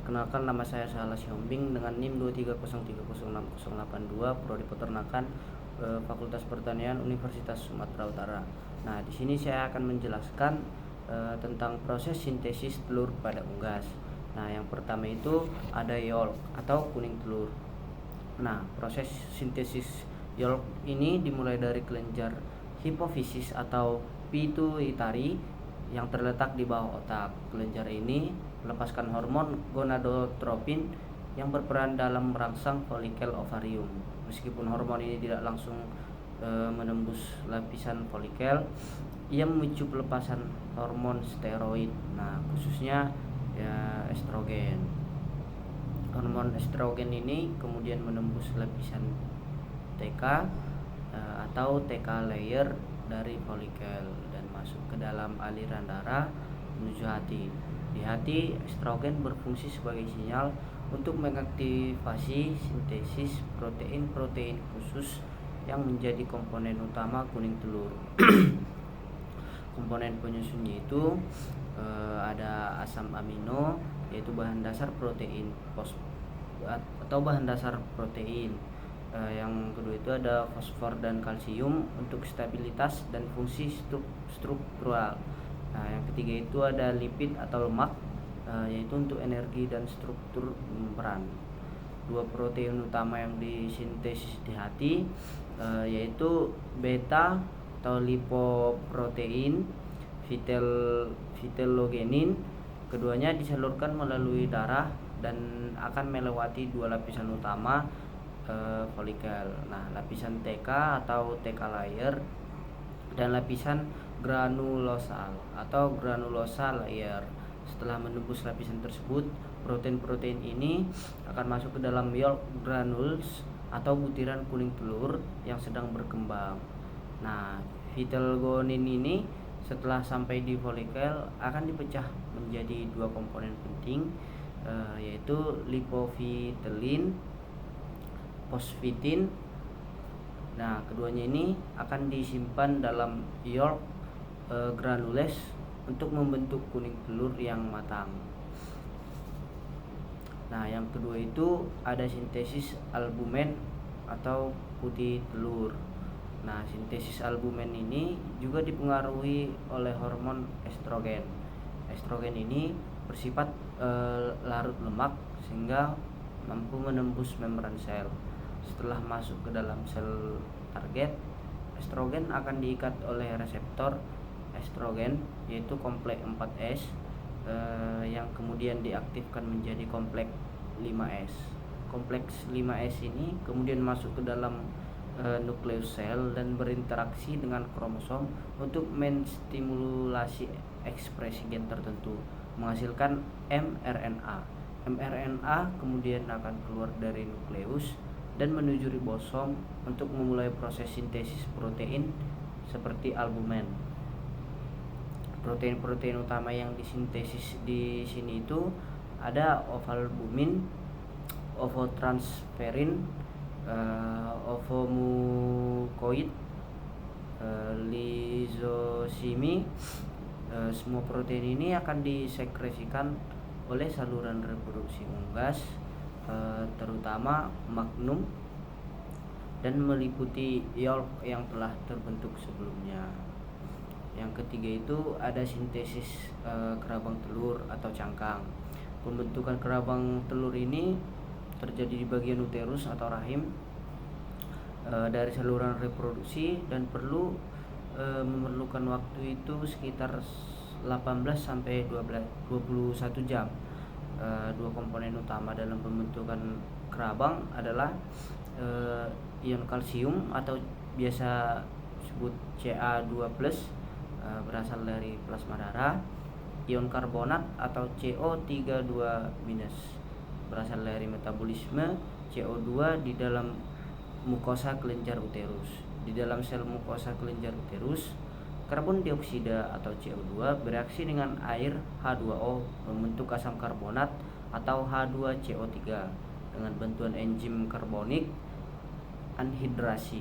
Perkenalkan, nama saya Sahala Siombing dengan NIM 230306082, Prodi Peternakan, Fakultas Pertanian Universitas Sumatera Utara. Nah, di sini saya akan menjelaskan tentang proses sintesis telur pada unggas. Nah, yang pertama itu ada yolk atau kuning telur. Nah, proses sintesis yolk ini dimulai dari kelenjar hipofisis atau pituitari yang terletak di bawah otak. Kelenjar ini melepaskan hormon gonadotropin yang berperan dalam merangsang folikel ovarium. Meskipun hormon ini tidak langsung menembus lapisan folikel, ia memicu pelepasan hormon steroid. Nah, khususnya ya estrogen. Hormon estrogen ini kemudian menembus lapisan TK atau TK layer dari folikel dan masuk ke dalam aliran darah menuju hati. Di hati, estrogen berfungsi sebagai sinyal untuk mengaktifasi sintesis protein-protein khusus yang menjadi komponen utama kuning telur. Komponen penyusunnya itu ada asam amino, yaitu bahan dasar protein atau bahan dasar protein. Yang kedua itu ada fosfor dan kalsium untuk stabilitas dan fungsi struktural. Nah, yang ketiga itu ada lipid atau lemak, yaitu untuk energi dan struktur membran. Dua protein utama yang disintesis di hati yaitu beta atau lipoprotein, vitellogenin. Keduanya disalurkan melalui darah dan akan melewati dua lapisan utama folikel. Nah, lapisan TK atau TK layer dan lapisan granulosal atau granulosa layer. Setelah menembus lapisan tersebut, protein-protein ini akan masuk ke dalam yolk granules atau butiran kuning telur yang sedang berkembang. Nah, vitellogenin ini setelah sampai di folikel akan dipecah menjadi dua komponen penting, yaitu lipofitelin, fosfitin. Nah, keduanya ini akan disimpan dalam yolk granules untuk membentuk kuning telur yang matang. Nah, yang kedua itu ada sintesis albumen atau putih telur. Nah, sintesis albumen ini juga dipengaruhi oleh hormon estrogen. Estrogen ini bersifat larut lemak sehingga mampu menembus membran sel. Setelah masuk ke dalam sel target, estrogen akan diikat oleh reseptor estrogen, yaitu kompleks 4S, yang kemudian diaktifkan menjadi kompleks 5S. Kompleks 5S ini kemudian masuk ke dalam nukleus sel dan berinteraksi dengan kromosom untuk menstimulasi ekspresi gen tertentu, menghasilkan mRNA. mRNA kemudian akan keluar dari nukleus dan menuju ribosom untuk memulai proses sintesis protein seperti albumen. Protein-protein utama yang disintesis di sini itu ada ovalbumin, ovotransferin, ovomucoid, lizosimi. Semua protein ini akan disekresikan oleh saluran reproduksi unggas, terutama magnum, dan meliputi yolk yang telah terbentuk sebelumnya. Yang ketiga itu ada sintesis kerabang telur atau cangkang. Pembentukan kerabang telur ini terjadi di bagian uterus atau rahim dari saluran reproduksi dan memerlukan waktu itu sekitar 18 sampai 21 jam. Dua komponen utama dalam pembentukan kerabang adalah ion kalsium atau biasa disebut Ca2+, berasal dari plasma darah. Ion karbonat atau CO32- berasal dari metabolisme CO2 di dalam mukosa kelenjar uterus. Di dalam sel mukosa kelenjar uterus, karbon dioksida atau CO2 bereaksi dengan air H2O membentuk asam karbonat atau H2CO3 dengan bantuan enzim karbonik anhidrase.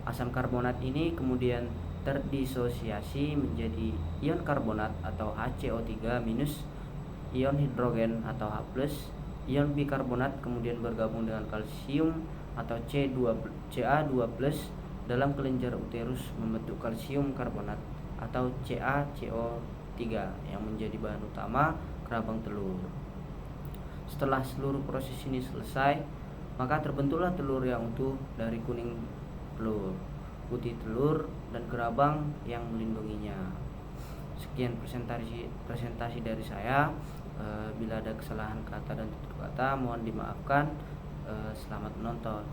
Asam karbonat ini kemudian terdisosiasi menjadi ion karbonat atau HCO3 minus, ion hidrogen atau H+, ion bikarbonat kemudian bergabung dengan kalsium atau Ca2+ dalam kelenjar uterus membentuk kalsium karbonat atau CaCO3 yang menjadi bahan utama kerabang telur. Setelah seluruh proses ini selesai, maka terbentuklah telur yang utuh dari kuning telur, putih telur, dan kerabang yang melindunginya. Sekian presentasi dari saya. Bila ada kesalahan kata dan tutur kata mohon dimaafkan. Selamat menonton.